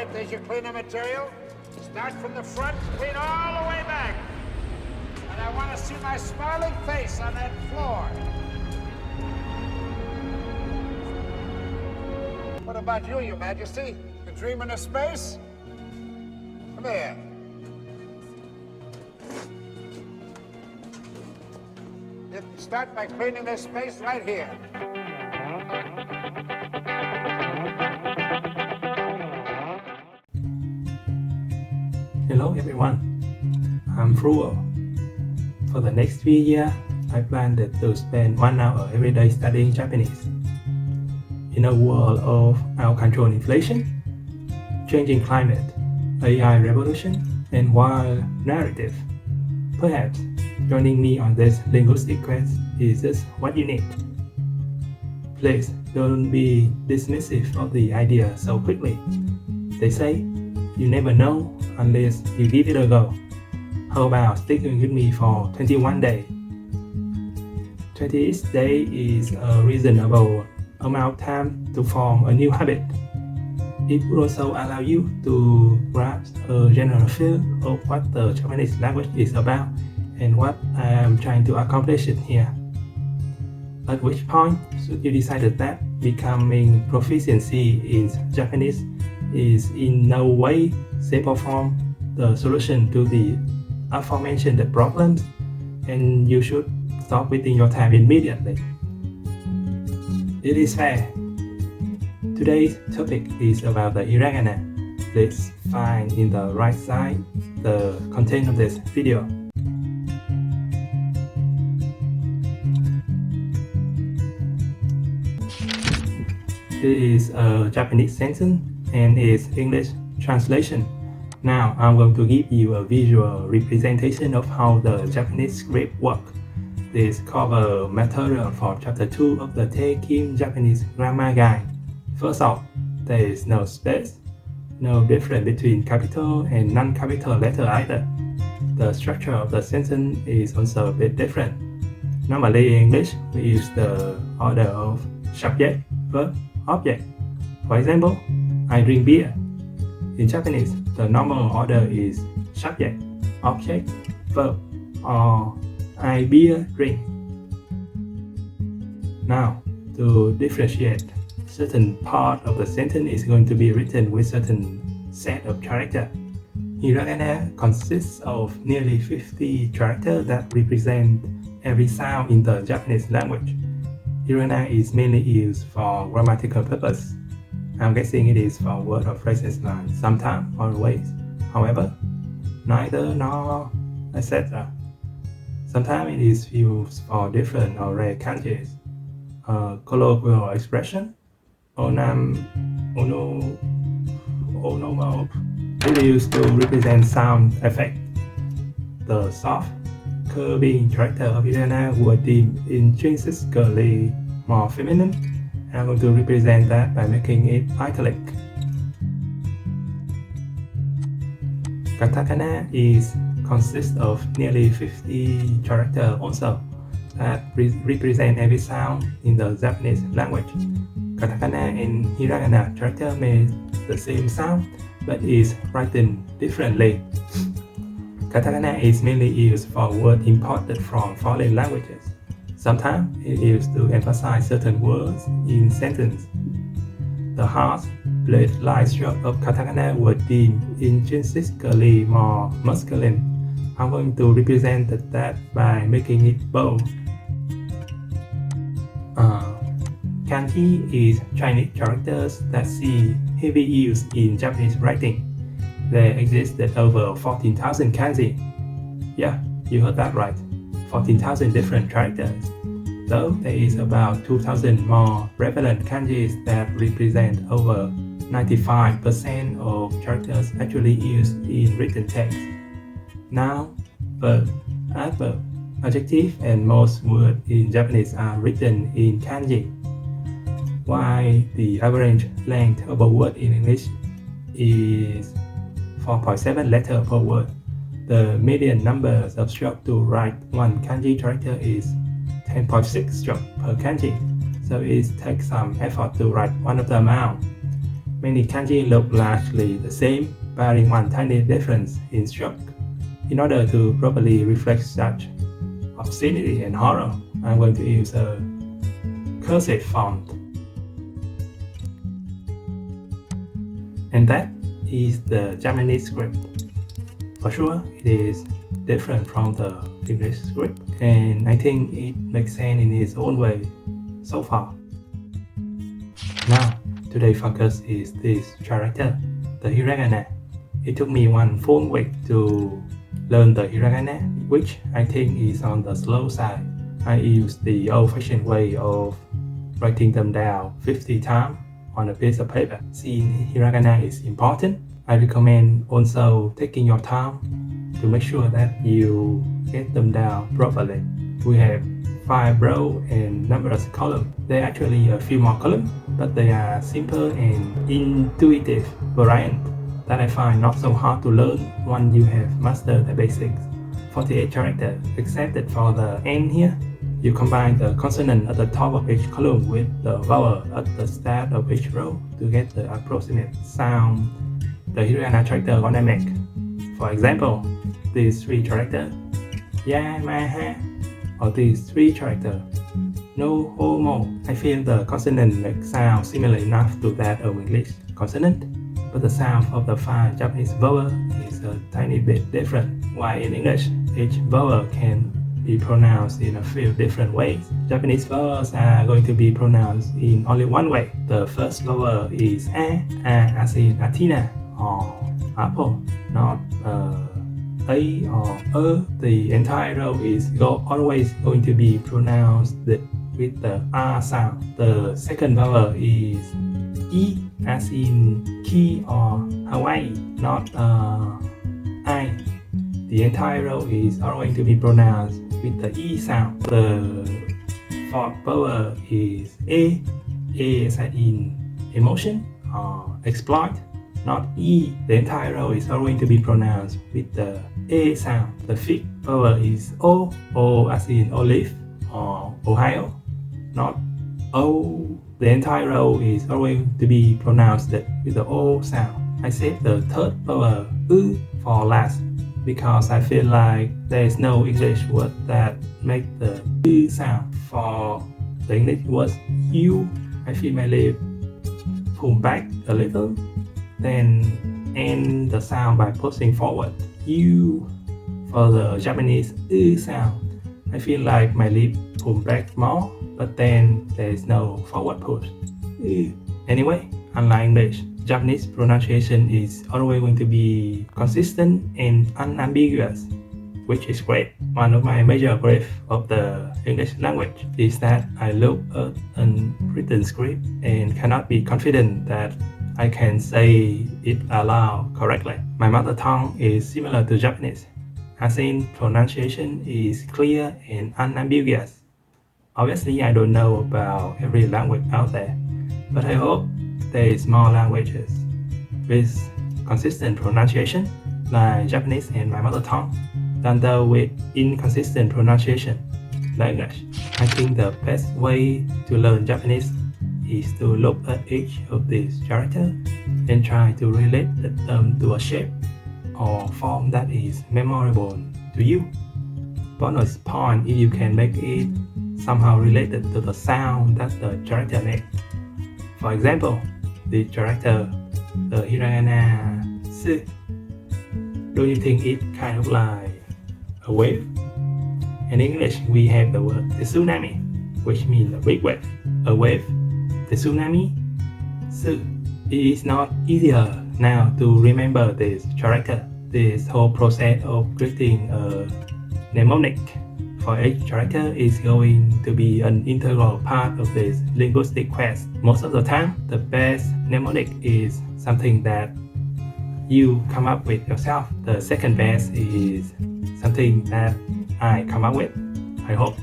it. There's your cleaner material. Start from the front, clean all the way back. And I want to see my smiling face on that floor. What about you, Your Majesty? You dreaming of space? Come here. You can start by cleaning this space right here. Hello everyone, I'm Trudge. For the next 3 years, I plan to spend 1 hour every day studying Japanese. In a world of out-of-control inflation, changing climate, AI revolution, and wild narrative, perhaps joining me on this linguistic quest is just what you need. Please don't be dismissive of the idea so quickly. They say, you never know unless you give it a go. How about sticking with me for 21 days? 20 each day is a reasonable amount of time to form a new habit. It will also allow you to grasp a general feel of what the Japanese language is about and what I am trying to accomplish it here. At which point should you decide that becoming proficiency in Japanese is in no way, shape or form the solution to the aforementioned problems, and you should stop wasting your time immediately. It is fair. Today's topic is about the hiragana. Please find in the right side the content of this video. This is a Japanese sentence and its English translation. Now I'm going to give you a visual representation of how the Japanese script works. This cover material for chapter 2 of the Taking Japanese Grammar Guide. First off, there is no space, no difference between capital and non-capital letter either. The structure of the sentence is also a bit different. Normally in English, we use the order of subject, verb, object. For example, I drink beer. In Japanese, the normal order is subject, object, verb, or I beer drink. Now, to differentiate, certain part of the sentence is going to be written with certain set of characters. Hiragana consists of nearly 50 characters that represent every sound in the Japanese language. Hiragana is mainly used for grammatical purpose. I'm guessing it is for word or phrases like sometimes or always, however, neither, nor, etc. Sometimes it is used for different or rare kanjis, colloquial expression, onomatope. It is used to represent sound effect. The soft, curving character of hiragana were deemed intrinsically more feminine, and I'm going to represent that by making it italic. Katakana consists of nearly 50 characters also that represent every sound in the Japanese language. Katakana and hiragana character make the same sound but is written differently. Katakana is mainly used for words imported from foreign languages. Sometimes it is used to emphasize certain words in sentence. The harsh, blade-like stroke of katakana were deemed intrinsically more masculine. I'm going to represent that by making it bold. Kanji is Chinese characters that see heavy use in Japanese writing. There existed over 14,000 kanji. Yeah, you heard that right. 14,000 different characters. Though there is about 2,000 more prevalent kanjis that represent over 95% of characters actually used in written text. Noun, verb, adverb, adjective, and most words in Japanese are written in kanji. While the average length of a word in English is 4.7 letters per word, the median number of strokes to write one kanji character is 10.6 strokes per kanji, so it takes some effort to write one of them out. Many kanji look largely the same, barring one tiny difference in stroke. In order to properly reflect such obscenity and horror, I'm going to use a cursive font. And that is the Japanese script. For sure, it is different from the English script, and I think it makes sense in its own way so far. Now, today's focus is this character, the hiragana. It took me one full week to learn the hiragana, which I think is on the slow side. I used the old-fashioned way of writing them down 50 times on a piece of paper. Seeing hiragana is important, I recommend also taking your time to make sure that you get them down properly. We have 5 rows and numerous columns. There are actually a few more columns, but they are simple and intuitive variant that I find not so hard to learn once you have mastered the basics. 48 characters, except that for the end here, you combine the consonant at the top of each column with the vowel at the start of each row to get the approximate sound the hiragana character gonna make. For example, these 3 characters, Yamaha, or these 3 characters, no homo. I feel the consonant make sound similar enough to that of English consonant, but the sound of the 5 Japanese vowel is a tiny bit different. While in English, each vowel can be pronounced in a few different ways. Japanese vowels are going to be pronounced in only one way. The first vowel is A as in Athena or apple, not A or The entire row is always going to be pronounced with the R sound. The second vowel is E as in key or Hawaii, not I. The entire row is always going to be pronounced with the E sound. The fourth vowel is A as in emotion or exploit, not E. The entire row is always going to be pronounced with the A sound. The fifth vowel is O as in olive or Ohio, not O. The entire row is always going to be pronounced with the O sound. I saved the third vowel for last because I feel like there is no English word that make the sound. For the English word you, I feel my lip pull back a little, then end the sound by pushing forward. You. For the Japanese sound, I feel like my lip pull back more, but then there is no forward push. Anyway, unlike English, Japanese pronunciation is always going to be consistent and unambiguous, which is great. One of my major griefs of the English language is that I look at a written script and cannot be confident that I can say it aloud correctly. My mother tongue is similar to Japanese, as in pronunciation is clear and unambiguous. Obviously, I don't know about every language out there, but I hope there is more languages with consistent pronunciation like Japanese and my mother tongue than those with inconsistent pronunciation like English. I think the best way to learn Japanese is to look at each of these characters and try to relate them to a shape or form that is memorable to you. Bonus point if you can make it somehow related to the sound that the character makes. For example, the character, the hiragana su, don't you think it kind of like a wave? In English, we have the word the tsunami, which means a big wave. A wave, the tsunami, su. It is not easier now to remember this character. This whole process of creating a mnemonic for each character is going to be an integral part of this linguistic quest. Most of the time, the best mnemonic is something that you come up with yourself. The second best is something that I come up with, I hope.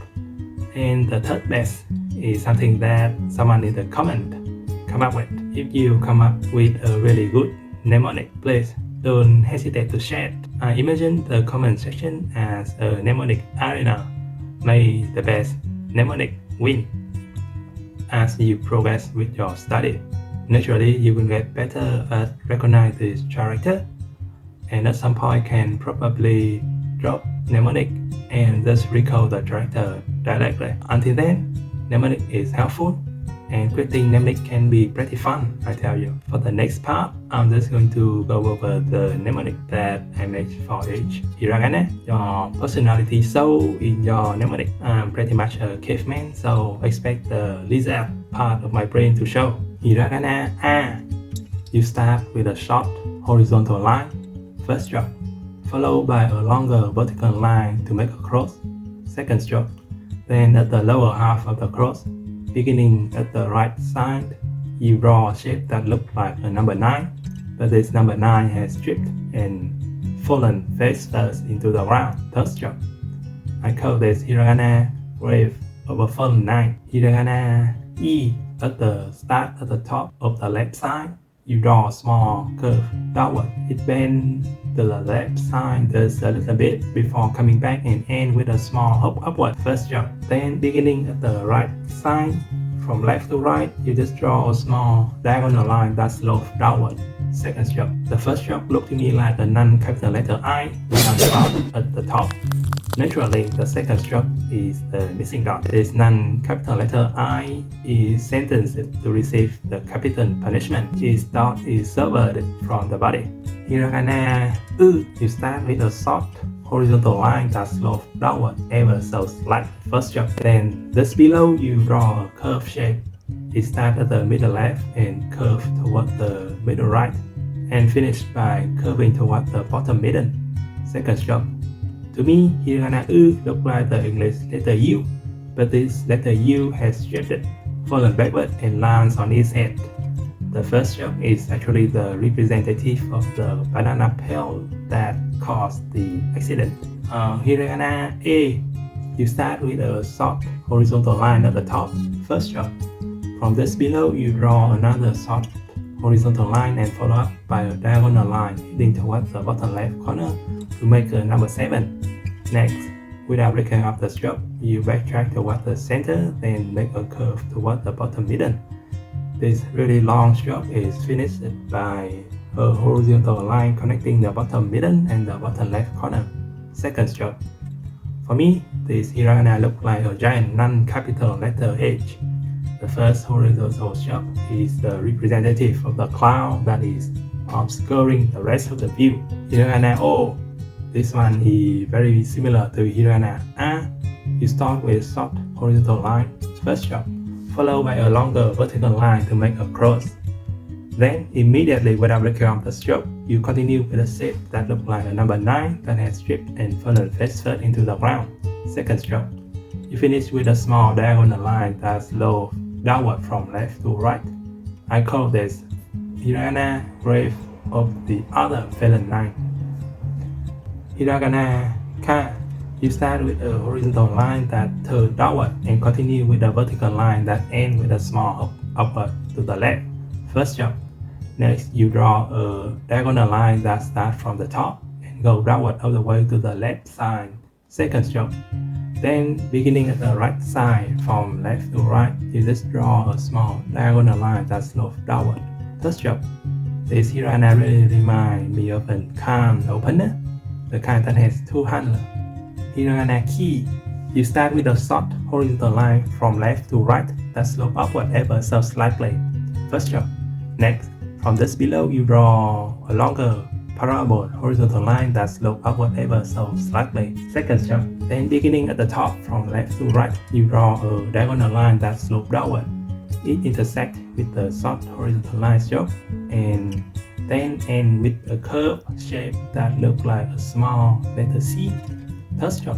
And the third best is something that someone in the comment come up with. If you come up with a really good mnemonic, please don't hesitate to share it. I imagine the comment section as a mnemonic arena. May the best mnemonic win as you progress with your study. Naturally, you will get better at recognize this character, and at some point can probably drop mnemonic and just recall the character directly. Until then, mnemonic is helpful, and creating mnemonic can be pretty fun, I tell you. For the next part, I'm just going to go over the mnemonic that I made for each hiragana, your personality soul in your mnemonic. I'm pretty much a caveman, so expect the lizard part of my brain to show. Hiragana A. You start with a short horizontal line, first stroke, followed by a longer vertical line to make a cross, second stroke. Then at the lower half of the cross, beginning at the right side, you draw a shape that looks like a number 9, but this number 9 has stripped and fallen face first into the ground, third stroke. I call this hiragana grave of a fallen 9. Hiragana E. At the start at the top of the left side, you draw a small curve downward. It bends to the left side just a little bit before coming back and end with a small hop upward, first stroke. Then beginning at the right side, from left to right, you just draw a small diagonal line that slopes downward, second stroke. The first stroke looked to me like a non-capital letter I with a dot at the top. Naturally, the second stroke is the missing dot. This non-capital letter I is sentenced to receive the capital punishment. Its dot is severed from the body. Hiragana U. You start with a short horizontal line that slopes downward ever so slight, first stroke. Then just below you draw a curved shape. It starts at the middle left and curves toward the middle right, and finish by curving toward the bottom middle, second stroke. To me, hiragana U looks like the English letter U, but this letter U has shifted, fallen backward, and lands on its head. The first stroke is actually the representative of the banana peel that caused the accident. Hiragana A. You start with a short horizontal line at the top, first stroke. From this below, you draw another short horizontal line and follow up by a diagonal line heading towards the bottom left corner to make a number 7. Next, without breaking up the stroke, you backtrack toward the center, then make a curve toward the bottom middle. This really long stroke is finished by a horizontal line connecting the bottom middle and the bottom left corner, second stroke. For me, this hiragana looks like a giant non-capital letter H. The first horizontal stroke is the representative of the cloud that is obscuring the rest of the view. Hiragana O. This one is very similar to hiragana A. You start with a short horizontal line, first stroke, followed by a longer vertical line to make a cross. Then, immediately without breaking up the stroke, you continue with a shape that looks like a number 9 that has stripped and fallen face first into the ground, second stroke. You finish with a small diagonal line that slopes downward from left to right. I call this hiragana grave of the other fallen 9. Hiragana Ka. You start with a horizontal line that turns downward and continue with a vertical line that ends with a small hop upward to the left, first stroke. Next, you draw a diagonal line that starts from the top and goes downward all the way to the left side, second stroke. Then, beginning at the right side from left to right, you just draw a small diagonal line that slopes downward, third stroke. This hiragana really reminds me of a can opener, the kind that has 2 handles. Hiragana Ki. You start with a short horizontal line from left to right that slopes upward ever so slightly, first stroke. Next, from this below you draw a longer parabol horizontal line that slopes upward ever so slightly, second stroke. Then beginning at the top from left to right, you draw a diagonal line that slopes downward. It intersects with the short horizontal line stroke and then end with a curved shape that looks like a small letter C, third stroke.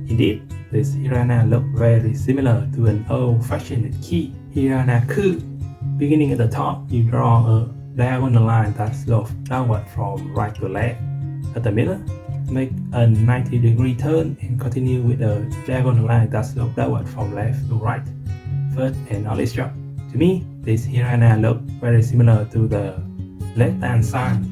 Indeed, this hiragana looks very similar to an old-fashioned key. Hiragana Ku. Beginning at the top, you draw a diagonal line that slopes downward from right to left. At the middle, make a 90-degree turn and continue with a diagonal line that slopes downward from left to right, first and only stroke. To me, this hiragana looks very similar to the left-hand side.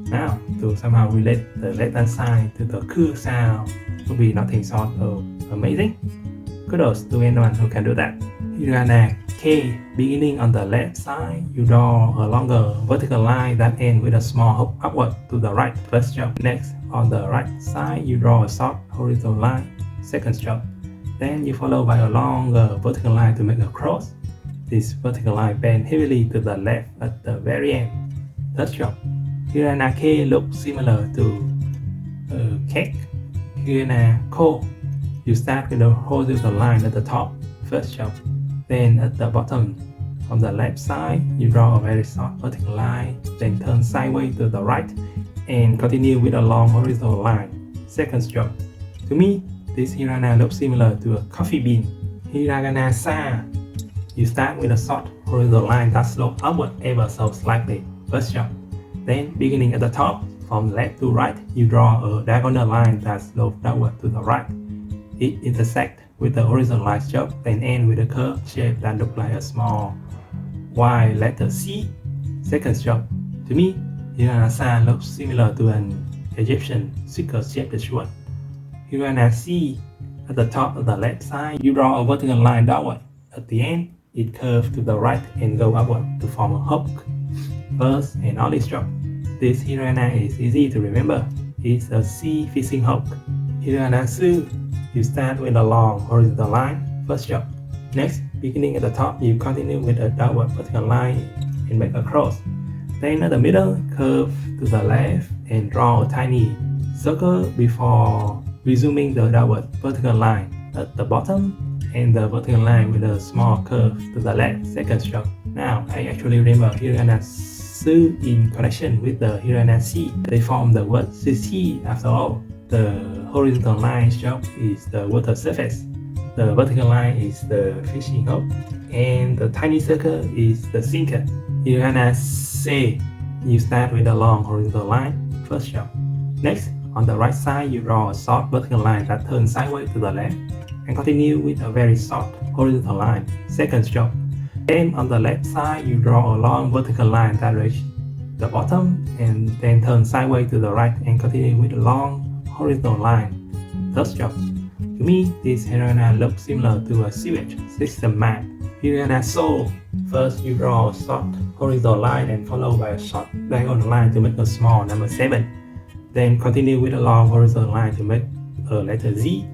Now, to somehow relate the left-hand side to the ku sound would be nothing short of amazing. Kudos to anyone who can do that. Hiragana K. Beginning on the left side, you draw a longer vertical line that ends with a small hook upward to the right, first stroke. Next, on the right side, you draw a short horizontal line, second stroke. Then you follow by a longer vertical line to make a cross. This vertical line bends heavily to the left at the very end, third stroke. Hiragana K looks similar to a cake. Hiragana Ko, you start with a horizontal line at the top, first stroke. Then at the bottom, on the left side, you draw a very short vertical line, then turn sideways to the right, and continue with a long horizontal line, second stroke. To me, this hiragana looks similar to a coffee bean. Hiragana Sa, you start with a short horizontal line that slopes upward ever so slightly, first stroke. Then, beginning at the top, from left to right, you draw a diagonal line that slopes downward to the right. It intersects with the horizontal line stroke, then end with a curved shape that looks like a small Y letter C, second stroke. To me, Hiragana Sa looks similar to an Egyptian sickle-shaped sword. Hiragana C, at the top of the left side, you draw a vertical line downward. At the end, it curves to the right and goes upward to form a hook. First and only stroke. This hiragana is easy to remember. It's a C fixing hook. Hiragana Su, you start with a long horizontal line, first stroke. Next, beginning at the top, you continue with a downward vertical line and make a cross. Then at the middle, curve to the left and draw a tiny circle before resuming the downward vertical line at the bottom and the vertical line with a small curve to the left, second stroke. Now, I actually remember hiragana Su in connection with the hiragana Si. They form the word Sushi after all. The horizontal line stroke is the water surface, the vertical line is the fishing hook, and the tiny circle is the sinker. Hiragana Se, you start with a long horizontal line, first stroke. Next, on the right side, you draw a short vertical line that turns sideways to the left, and continue with a very short horizontal line, second stroke. Then on the left side, you draw a long vertical line that reaches the bottom, and then turn sideways to the right and continue with a long horizontal line, third stroke. To me, this hiragana looks similar to a sewage system map. Hiragana So, first you draw a short horizontal line and followed by a short diagonal line to make a small number 7. Then continue with a long horizontal line to make a letter Z.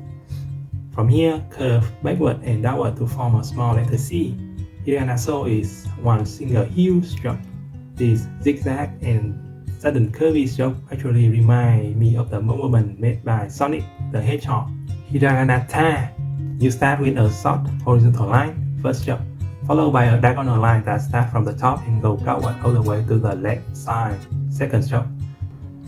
From here, curve backward and downward to form a small letter C. Hiragana So is one single huge stroke. This zigzag and sudden curvy stroke actually remind me of the movement made by Sonic the Hedgehog. Hiragana Ta, you start with a short horizontal line, first stroke, followed by a diagonal line that starts from the top and goes downward all the way to the left side, second stroke.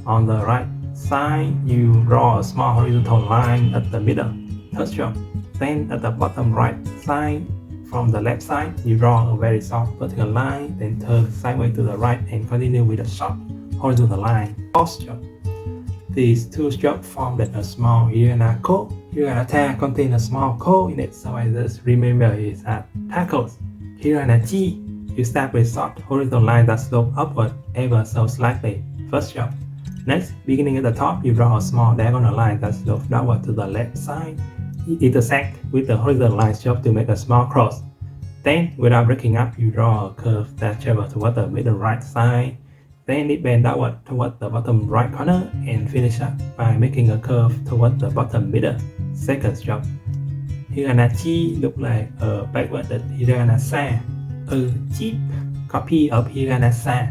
On the right side, you draw a small horizontal line at the middle, third stroke. Then at the bottom right side, from the left side, you draw a very short vertical line, then turn sideways to the right and continue with a short horizontal line, fourth stroke. These two strokes formed a small hiragana Ko. Hiragana Ta contains a small Ko in it, so I just remember it as tacos. Hiragana Chi, you start with short horizontal line that slope upward ever so slightly, first stroke. Next, beginning at the top, you draw a small diagonal line that slopes downward to the left side. It intersects with the horizontal line stroke to make a small cross. Then, without breaking up, you draw a curve that travels toward the middle right side. Then it bends downward toward the bottom right corner and finish up by making a curve toward the bottom middle, second stroke. Hiragana Chi looks like a backwarded Hiragana Sa, a cheap copy of Hiragana Sa.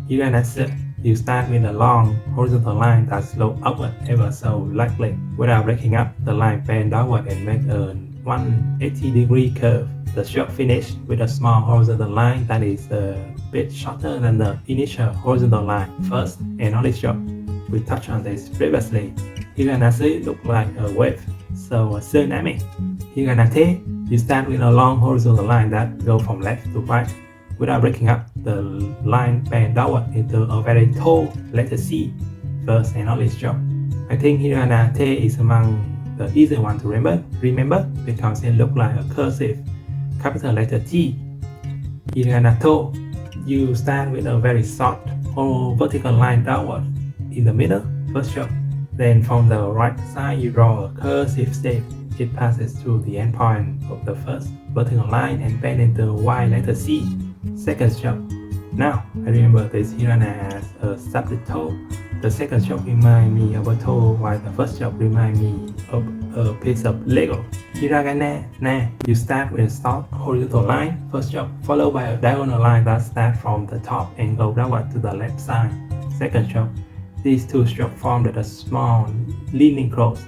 Hiragana Se, you start with a long horizontal line that slopes upward ever so slightly. Without breaking up, the line bends downward and makes a 180-degree curve. The stroke finishes with a small horizontal line that is a bit shorter than the initial horizontal line, first and only stroke. We touched on this previously. Hiragana Se looks like a wave, so a tsunami. Hiragana Te, you start with a long horizontal line that goes from left to right. Without breaking up, the line bends downward into a very tall letter C, first and only stroke. I think Hiragana Te is among the easy one to remember because it looks like a cursive capital letter T. Hiragana To, you start with a very short or vertical line downward in the middle, first stroke. Then from the right side, you draw a cursive shape it passes through the endpoint of the first vertical line and bend into Y letter C. Second stroke. Now, I remember this hiragana as a separate toe. The second stroke reminds me of a toe, while the first stroke reminds me of a piece of Lego. Hiragana na. You start with a short horizontal line, first stroke, followed by a diagonal line that starts from the top and goes downward to the left side. Second stroke. These two strokes formed a small leaning cross.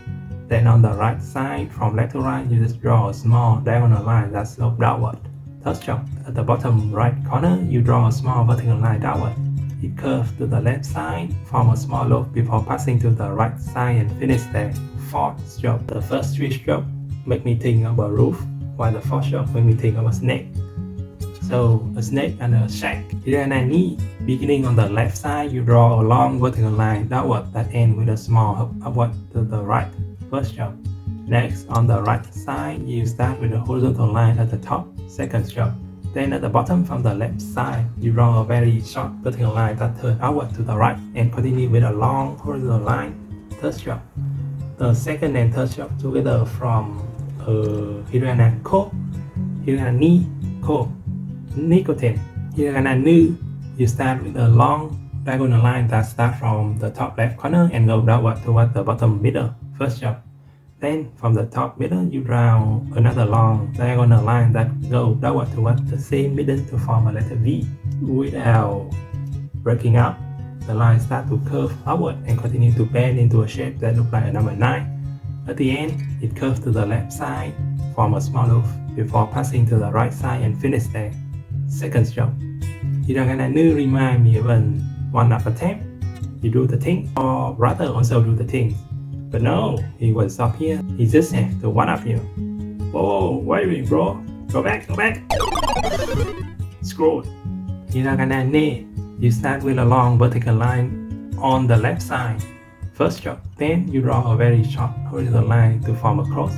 Then on the right side, from left to right, you just draw a small diagonal line that slopes downward. Third stroke. At the bottom right corner, you draw a small vertical line downward. It curves to the left side, form a small loop before passing to the right side and finish there. Fourth stroke. The first three strokes make me think of a roof, while the fourth stroke make me think of a snake. So a snake and a shack. Hiragana ni. Beginning on the left side, you draw a long vertical line downward that ends with a small hook upward to the right. First stroke. Next, on the right side, you start with a horizontal line at the top. Second stroke. Then at the bottom from the left side, you draw a very short vertical line that turns outward to the right and continue with a long horizontal line. Third stroke. The second and third stroke together from hiragana ko, hiragana ni, ko, nicotine. Hiragana nu, you start with a long diagonal line that starts from the top left corner and goes downward toward the bottom middle. First stroke. Then from the top middle, you draw another long diagonal line that goes downward towards the same middle to form a letter V. Without breaking up, the line starts to curve upward and continue to bend into a shape that looks like a number 9. At the end, it curves to the left side, form a small loop before passing to the right side and finish there. Second stroke. Hiragana nu remind me of one up attempt. You do the thing, or rather also do the things. But no, he was up here. He just has to one up you. Whoa, what are you doing, bro? Go back, go back. Screwed. Hiragana ne. You start with a long vertical line on the left side. First stroke. Then you draw a very short horizontal line to form a cross.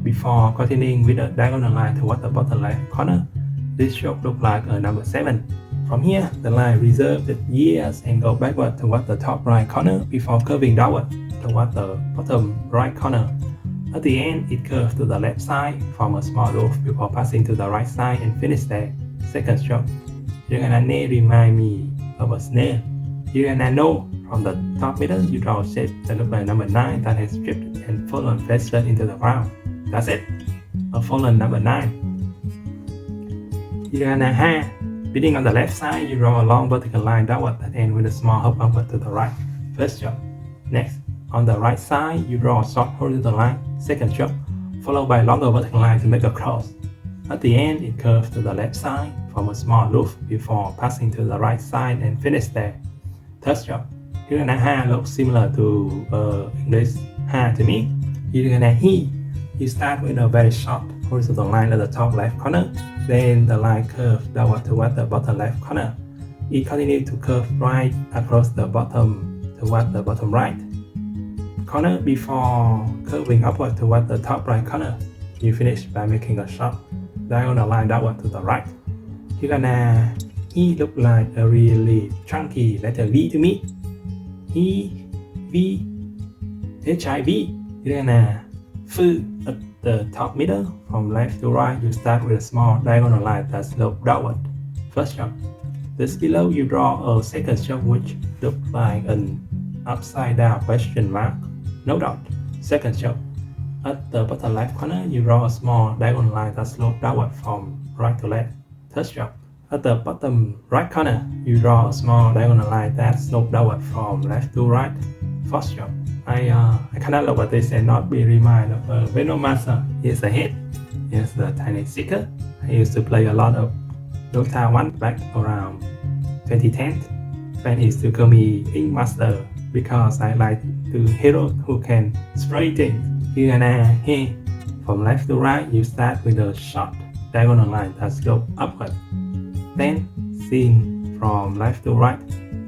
Before continuing with a diagonal line toward the bottom left corner, this stroke looks like a number 7. From here, the line reserves the ears and goes backward toward the top right corner before curving downward toward the bottom right corner. At the end, it curves to the left side, form a small loop before passing to the right side and finish there. Second stroke. Hiragana ne remind me of a snail. Hiragana no. From the top middle, you draw a shape that looks like number 9 that has drifted and fallen face first into the ground. That's it. A fallen number 9. Hiragana ha. Beginning on the left side, you draw a long vertical line downward that ends with a small hook upward to the right. First stroke. Next, on the right side, you draw a short horizontal line, second stroke, followed by a longer vertical line to make a cross. At the end, it curves to the left side, form a small loop before passing to the right side and finish there. Third stroke. Hiragana ha looks similar to English ha to me. Hiragana hi. You start with a very short horizontal line at the top left corner, then the line curves downward toward the bottom left corner. It continues to curve right across the bottom toward the bottom right corner before curving upward toward the top right corner. You finish by making a short diagonal line downward to the right. Hiragana he look like a really chunky letter V to me. He, V, HIV. Hiragana fu. At the top middle, from left to right, you start with a small diagonal line that slopes downward. First stroke. Just below, you draw a second stroke which looks like an upside down question mark. No dot. Second stroke. At the bottom left corner, you draw a small diagonal line that slopes downward from right to left. Third stroke. At the bottom right corner, you draw a small diagonal line that slopes downward from left to right. Fourth stroke. I cannot look at this and not be reminded of a Venom Master. Here's the head. Here's the tiny seeker. I used to play a lot of Dota 1 back around 2010. Fans used to call me Ink Master because I like to hero who can spray things. Hiragana he. From left to right, you start with a short diagonal line that slopes upward. Then, seen from left to right,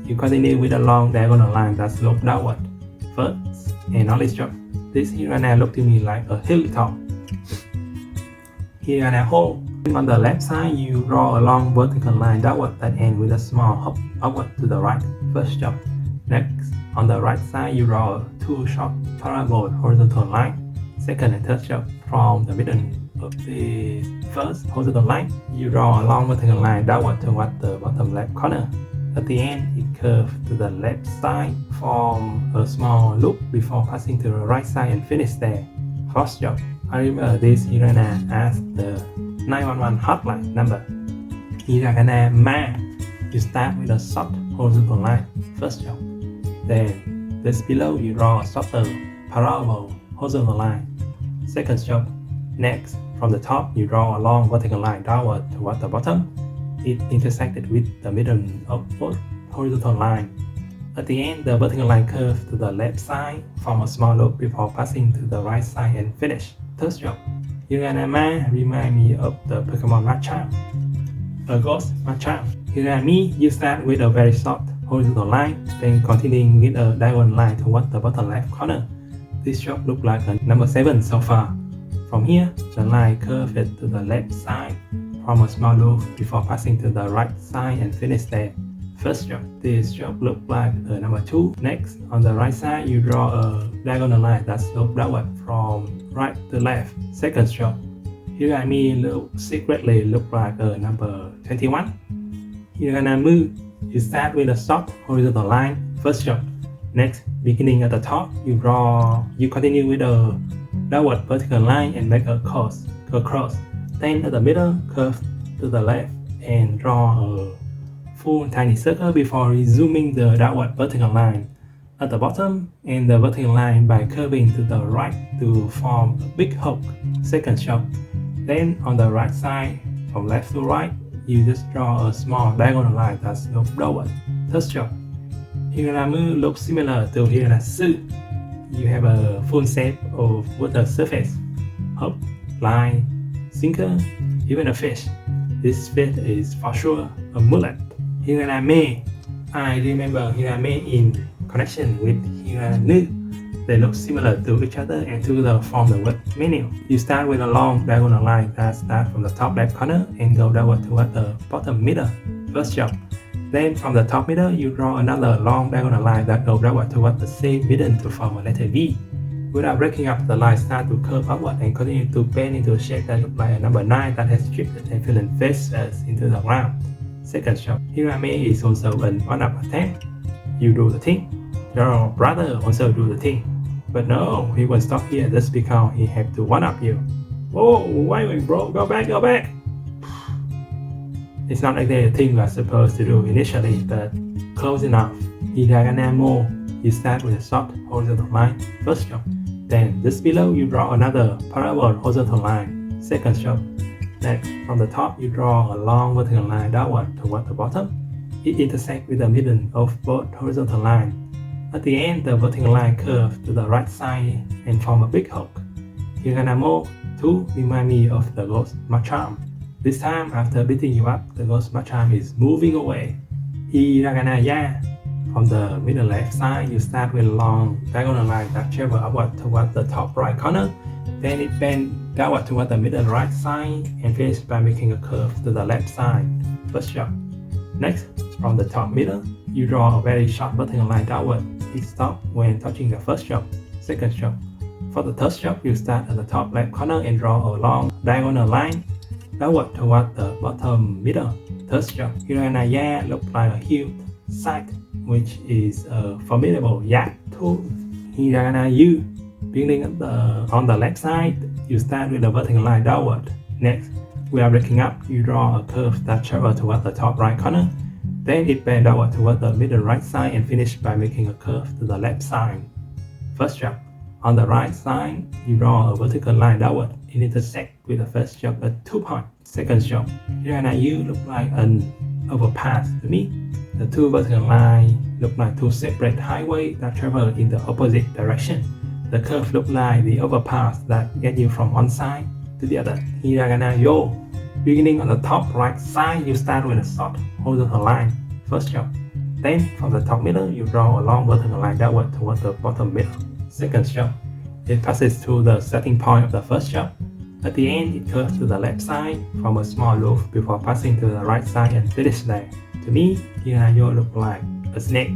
you continue with a long diagonal line that slopes downward. First, and only stroke. This hiragana looked to me like a hilltop. Hiragana ho. On the left side, you draw a long vertical line downward that ends with a small hop upward to the right. First stroke. Next, on the right side, you draw two short parabol horizontal lines. second and third stroke. From the middle of the first horizontal line, you draw a long vertical line downward toward the bottom left corner. At the end, it curves to the left side, form a small loop before passing to the right side and finish there. Fourth stroke. I remember this hiragana as the 911 hotline number. Hiragana ma. You start with a short horizontal line, first stroke. Then, just below you draw a shorter parallel horizontal line, second stroke. Next, from the top you draw a long vertical line downward toward the bottom. It intersected with the middle of both horizontal lines. At the end, the vertical line curves to the left side, form a small loop before passing to the right side and finish. Third stroke. Hiragana ma remind me of the Pokemon Machamp, a ghost Machamp. Hiragana, you start with a very short horizontal line, then continuing with a diagonal line toward the bottom left corner. This stroke looks like a number 7 so far. From here, the line curves to the left side, form a small loop before passing to the right side and finish there. First stroke. This stroke looks like a number 2. Next, on the right side, you draw a diagonal line that slopes downward from right to left. Second stroke. Hiragana secretly look like a number 21. Hiragana mu. You start with a short horizontal line, first stroke. Next, beginning at the top, you continue with a downward vertical line and make a cross. Then at the middle, curve to the left and draw a full tiny circle before resuming the downward vertical line. At the bottom, end the vertical line by curving to the right to form a big hook, second stroke. Then on the right side, from left to right, you just draw a small diagonal line that slopes downward, third stroke. Hiragana looks similar to Hiragana. You have a full set of water surface, hook, line, sinker, even a fish. This fish is for sure a mullet. Hiragana me. I remember Hiragana in connection with Hiragana. They look similar to each other and together form the word menu. You start with a long diagonal line that starts from the top left corner and go downward toward the bottom middle, first stroke. Then from the top middle, you draw another long diagonal line that goes downward toward the same middle to form a letter V. Without breaking up, the line starts to curve upward and continue to bend into a shape that looks like a number 9 that has drifted and fallen face first into the ground. Second stroke. Hiragana is also an one-up attempt. You do the thing. Your brother also do the thing. But no, he won't stop here just because he have to one-up you. Whoa, wait, bro, go back. It's not exactly the thing we are supposed to do initially, but close enough. Hiragana mo. You start with a short horizontal line, first stroke. Then just below you draw another parallel horizontal line, second stroke. Next, from the top you draw a long vertical line downward toward the bottom. It intersects with the middle of both horizontal lines. At the end, the vertical line curves to the right side and form a big hook. Hiragana mo 2 remind me of the ghost Machamp. This time, after beating you up, the ghost Machamp is moving away. Hiragana ya. From the middle left side, you start with a long diagonal line that travels upward toward the top right corner. Then it bends downward toward the middle right side and finishes by making a curve to the left side, first stroke. Next, from the top middle, you draw a very short vertical line downward. It stops when touching the first stroke, second stroke. For the third stroke, you start at the top left corner and draw a long diagonal line downward toward the bottom middle, third stroke. Hiragana ya looks like a huge scythe, which is a formidable yak tool. Hiragana you. Beginning on the left side, you start with a vertical line downward. Next, without breaking up, you draw a curve that travels toward the top right corner. Then it bends downward toward the middle right side and finish by making a curve to the left side. First stroke. On the right side, you draw a vertical line downward. It intersects with the first stroke at 2 points. Second stroke. Hiragana you look like an overpass to me. The two vertical lines look like two separate highways that travel in the opposite direction. The curve looks like the overpass that get you from one side to the other. Hiragana yo. Beginning on the top right side, you start with a short horizontal line, first stroke. Then from the top middle, you draw a long vertical line downward toward the bottom middle, second stroke. It passes through the starting point of the first stroke. At the end, it curves to the left side, from a small loop before passing to the right side and finish there. To me, Hiragana yo looks like a snake.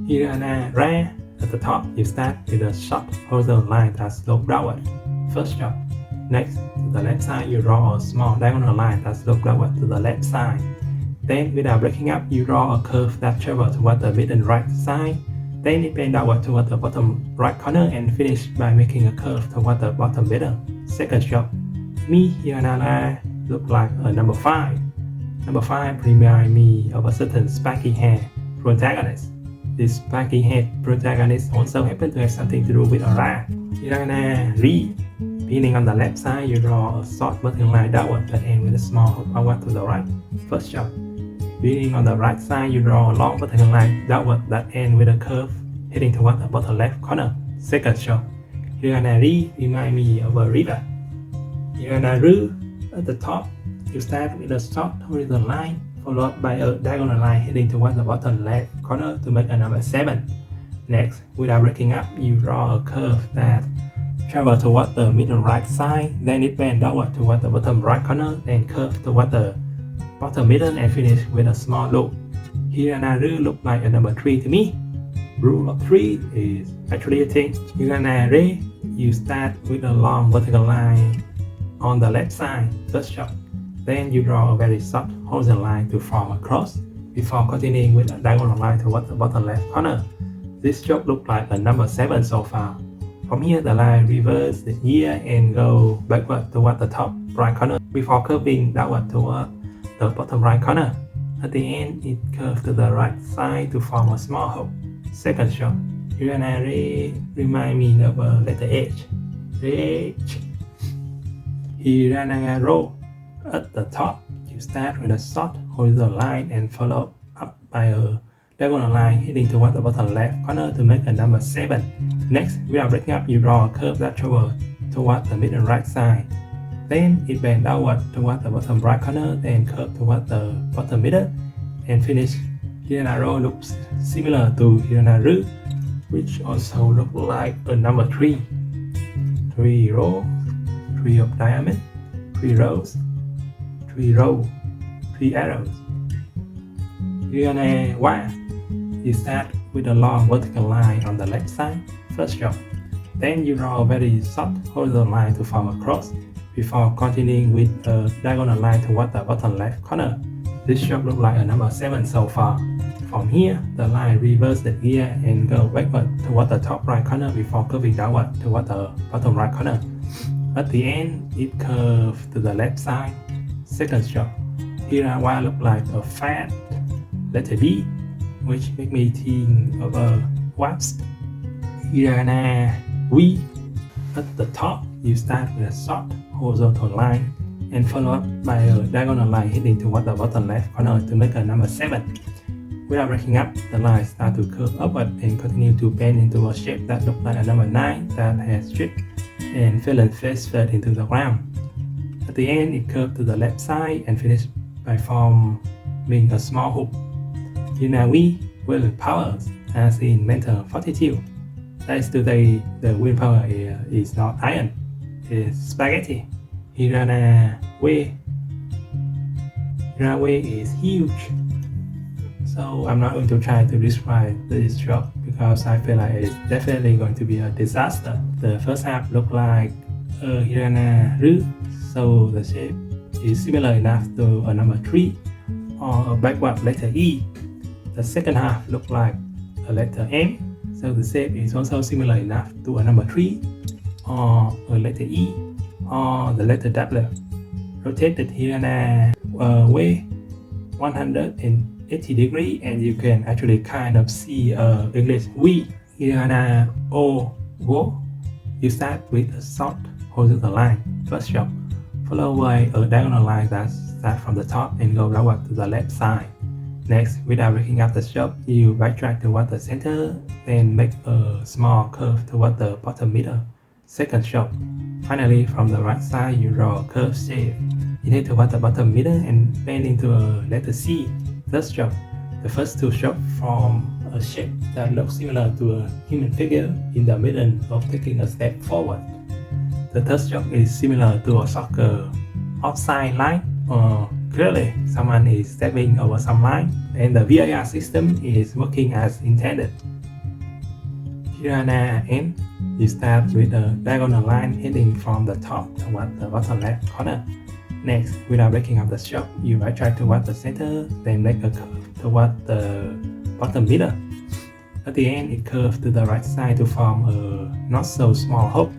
Hiragana ra At the top, you start with a short horizontal line that slopes downward. First job. Next, to the left side, you draw a small diagonal line that slopes downward to the left side. Then, without breaking up, you draw a curve that travels toward the mid and right side. Then it bends downward toward the bottom right corner and finish by making a curve toward the bottom middle. Second job. Me Hiragana look like a number 5. Number 5 reminds me of a certain spiky hair protagonist. This spiky head protagonist also happens to have something to do with a rat. Hiragana Ri. Beginning on the left side, you draw a short vertical line downward that ends with a small hook outward to the right. First job. Beginning on the right side, you draw a long vertical line downward that ends with a curve heading toward the bottom left corner. Second job. Hiragana Ri reminds me of a river. Hiragana Ru. At the top, you start with a short horizontal line followed by a diagonal line heading toward the bottom left corner to make a number 7. Next, without breaking up, you draw a curve that travels toward the middle right side, then it bends downward toward the bottom right corner, then curve toward the bottom middle and finish with a small loop. Hiragana Ru look like a number 3 to me. Rule of 3 is actually a thing. Hiragana Re, you start with a long vertical line on the left side, first job. Then you draw a very short horizontal line to form a cross before continuing with a diagonal line toward the bottom left corner. This job looks like a number 7 so far. From here, the line reverses the gear and go backward toward the top right corner before curving downward toward the bottom right corner. At the end, it curves to the right side to form a small hook. Second job. Hiragana Re remind me of a letter H. H. Hiragana Ro. At the top, you start with a short horizontal line and follow up by a diagonal line heading toward the bottom left corner to make a number 7. Next, without breaking up, you draw a curve that travels toward the middle right side. Then it bends downward toward the bottom right corner, then curve toward the bottom middle, and finish. Hiragana Ro looks similar to Hiragana Ru, which also looks like a number 3. 3 rows, 3 of diamond, 3 rows, 3 rows, 3 arrows. Hiragana Wa. You start with a long vertical line on the left side, first job. Then you draw a very short horizontal line to form a cross before continuing with a diagonal line toward the bottom left corner. This job looks like a number 7 so far. From here, the line reverses the gear and go backward toward the top right corner before curving downward toward the bottom right corner. At the end, it curves to the left side. Second job. Hiragana looks like a fat letter B, which makes me think of a wasp. Hiragana V. At the top, you start with a short horizontal line and follow up by a diagonal line heading toward the bottom left corner to make a number 7. Without breaking up, the lines start to curve upward and continue to bend into a shape that looks like a number 9 that has stripped and fallen face first into the ground. At the end, it curves to the left side and finishes by forming a small hook. Hiragana willpower, as in mental fortitude. That is to say, the willpower is not iron, it's spaghetti. Hiragana is huge. So I'm not going to try to describe this job because I feel like it's definitely going to be a disaster. The first half looked like a Hiragana Ru, so the shape is similar enough to a number 3 or a backward letter E. The second half looked like a letter M, so the shape is also similar enough to a number 3 or a letter E or the letter W. Rotated Hiragana way 180 degrees and you can actually kind of see English V. Hiragana O Wo. You start with a short horizontal line, first job, followed by a diagonal line that starts from the top and goes downward to the left side. Next, without breaking up the job, you backtrack toward the center, then make a small curve toward the bottom middle, second job. Finally, from the right side, you draw a curved shape. It heads toward the bottom middle and bend into a letter C, third job. The first two jobs form a shape that looks similar to a human figure in the middle of taking a step forward. The third job is similar to a soccer offside line, or clearly someone is stepping over some line, and the VAR system is working as intended. Hiragana N, you start with a diagonal line heading from the top toward the bottom left corner. Next, without breaking up the stroke, you right track toward the center, then make a curve toward the bottom middle. At the end, it curves to the right side to form a not so small hook.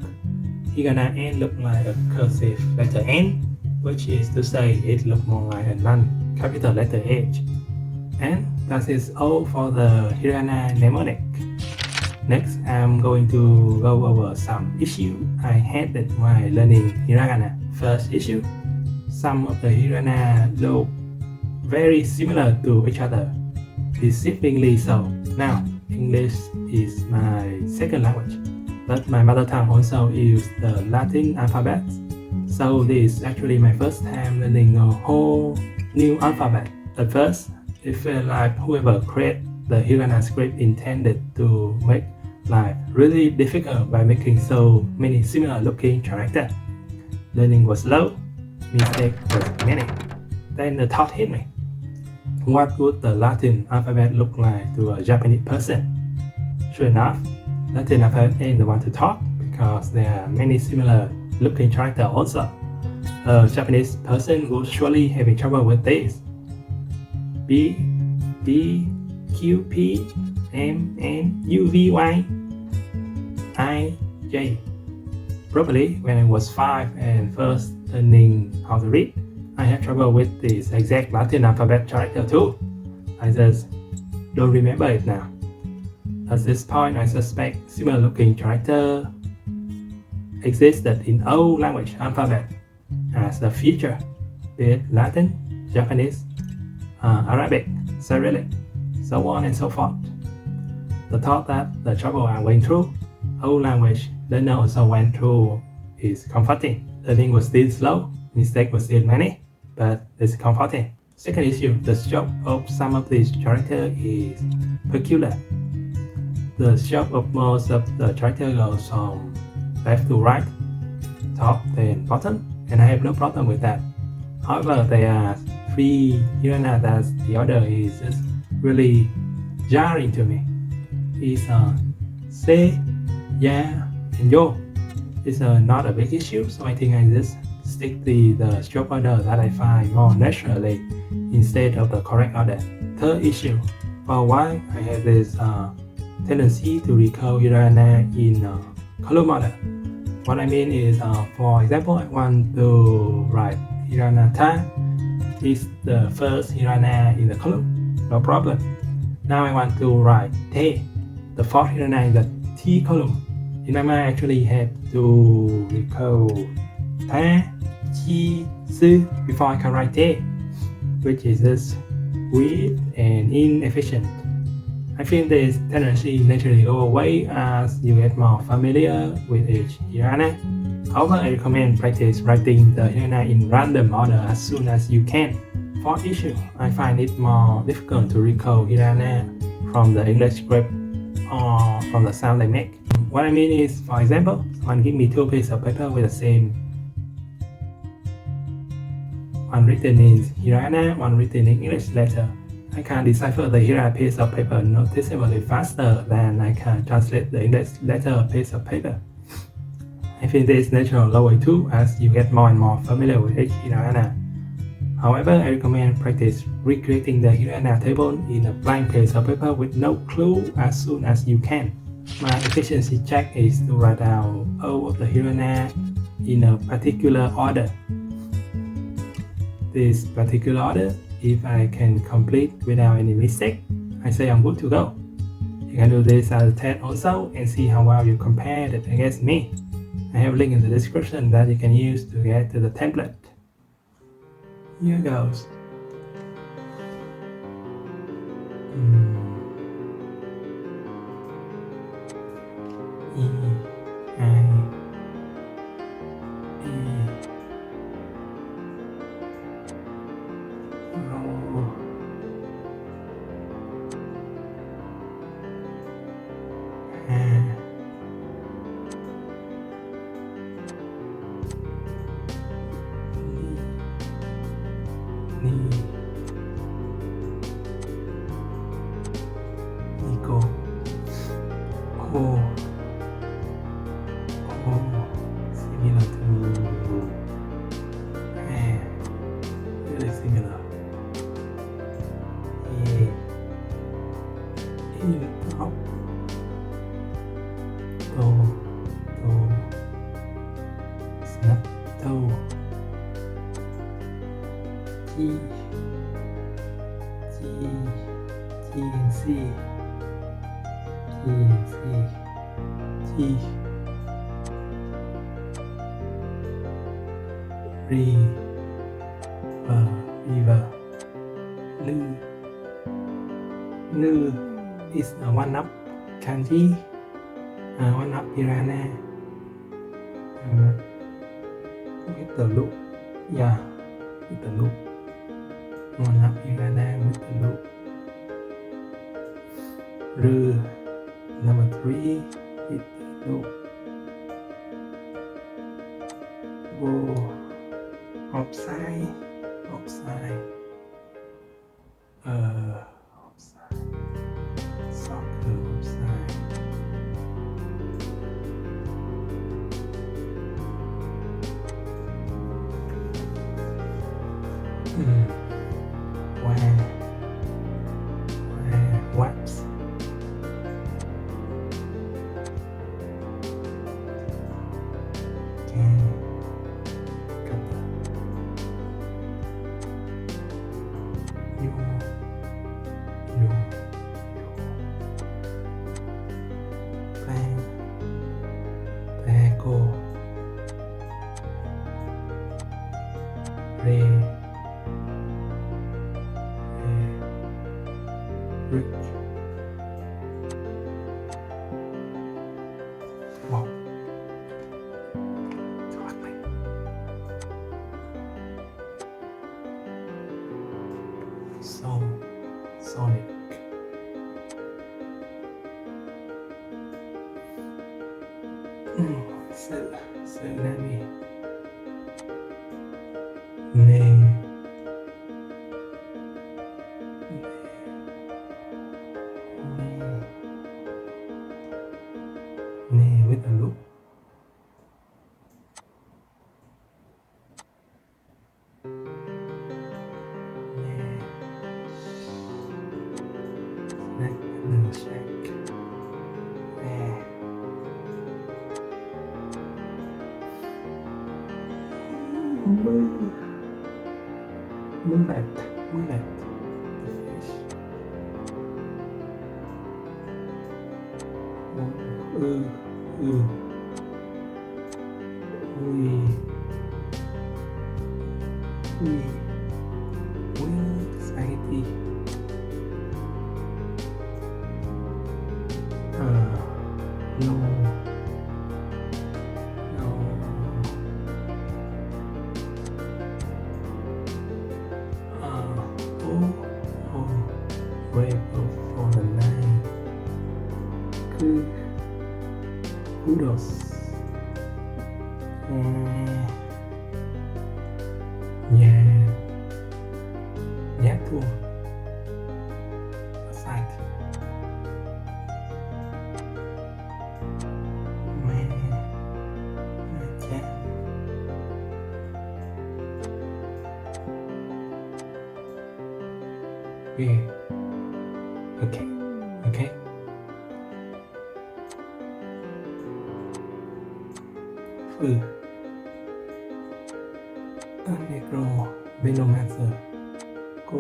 Hiragana N look like a cursive letter N, which is to say it looks more like a non-capital letter H. And that is all for the Hiragana Mnemonic. Next, I'm going to go over some issues I had while learning Hiragana. First issue, some of the Hiragana look very similar to each other, deceivingly so. Now, English is my second language, but my mother tongue also uses the Latin alphabet, so this is actually my first time learning a whole new alphabet. At first, it felt like whoever created the Hiragana script intended to make life really difficult by making so many similar looking characters. Learning was slow, mistakes was many. Then the thought hit me. What would the Latin alphabet look like to a Japanese person? Sure enough, Latin alphabet ain't the one to talk because there are many similar looking characters also. A Japanese person would surely having trouble with this. B, D, Q, P, M, N, U, V, Y, I, J. Probably when I was 5 and first learning how to read, I had trouble with this exact Latin alphabet character too. I just don't remember it now. At this point, I suspect similar looking character existed in all language alphabet as a feature, be it Latin, Japanese, Arabic, Cyrillic, so on and so forth. The thought that the trouble I'm going through, all language learner also went through, is comforting. Learning was still slow, mistakes was still many, but it's comforting. Second issue, the stroke of some of these characters is peculiar. The stroke of most of the characters goes from left to right, top then bottom, and I have no problem with that. However, there are 3 hiragana that the order is just really jarring to me. It's se, ya, and yo. It's not a big issue, so I think I just stick to the stroke order that I find more naturally instead of the correct order. Third issue, for a while I had this tendency to recall hiragana in column order. What I mean is, for example, I want to write hiragana ta is the first hiragana in the column, no problem. Now I want to write te, the fourth hiragana in the T column. In my mind, I actually have to recall ta, chi, su before I can write te, which is just weird and inefficient. I feel this tendency naturally go away as you get more familiar with each hiragana. However, I recommend practice writing the hiragana in random order as soon as you can. Fourth issue, I find it more difficult to recall hiragana from the English script or from the sound they make. What I mean is, for example, someone give me 2 pieces of paper with the same, one written in hiragana, one written in English letter. I can decipher the hiragana piece of paper noticeably faster than I can translate the English letter piece of paper. I feel this natural go away too as you get more and more familiar with each hiragana. However, I recommend practice recreating the hiragana table in a blank piece of paper with no clue as soon as you can. My efficiency check is to write down all of the hiragana in a particular order. This particular order, if I can complete without any mistake, I say I'm good to go. You can do this as a test also and see how well you compare it against me. I have a link in the description that you can use to get to the template. Here goes. O. O. Similar to hair. Really similar. A. In top. Toe. Toe. Snap toe. G. G. G and C. G and C. G. River. Lư. Lư is a one-up kanji. One-up hiragana. With the loop. Yeah, with the loop. One-up hiragana with the loop. Rư, number 3 with the loop. Go. Offside. Soccer offside. Where wax. Rich. Wow. Chocolate. Sonic. Tsunami. Ne with a loop. Shack. Moonlight. The fish. Spaghetti. No. Grateful for the night. Kudos. Yeah, cool. Aside. Yeah. Okay. Negro Venomancer. Go.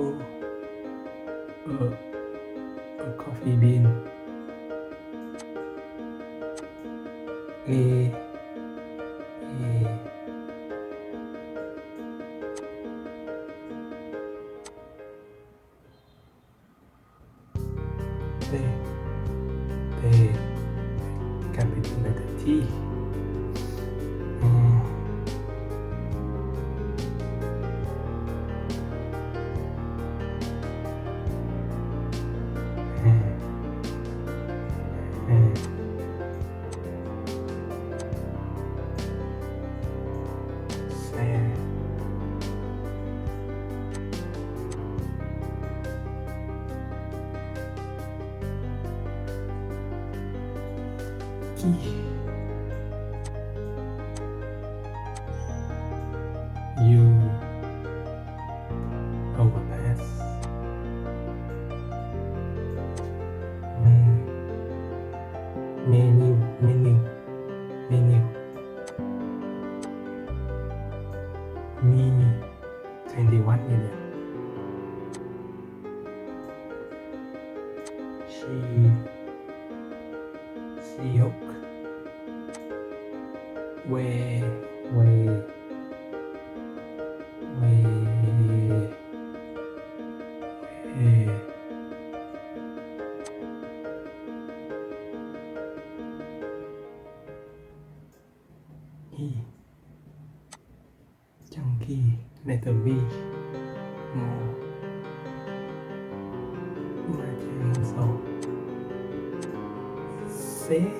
A coffee bean. The capital letter T. You overpass. Menu. Me 21 million. She hook. Way. Chunky, letter V, more, magic, so, say,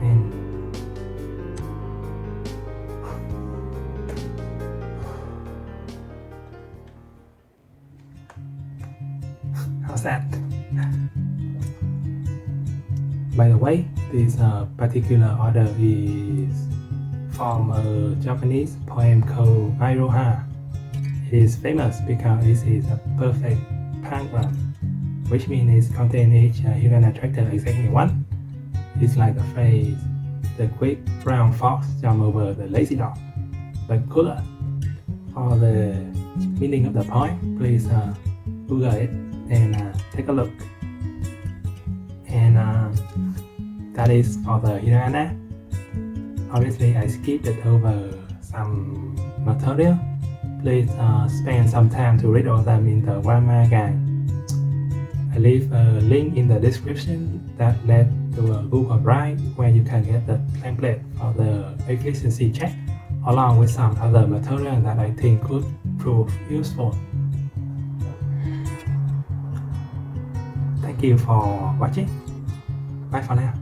and how's that? By the way, this particular order is from a Japanese poem called Iroha. It is famous because it is a perfect pangram, which means it contains each Hiragana character exactly one. It's like the phrase, the quick brown fox jumped over the lazy dog. But cooler. For the meaning of the poem, please Google it and take a look. And that is for the Hiragana. Obviously, I skipped it over some material. Please spend some time to read all them in the grammar guide. I leave a link in the description that led to a Google Drive where you can get the template for the efficiency check along with some other material that I think could prove useful. Thank you for watching. Bye for now.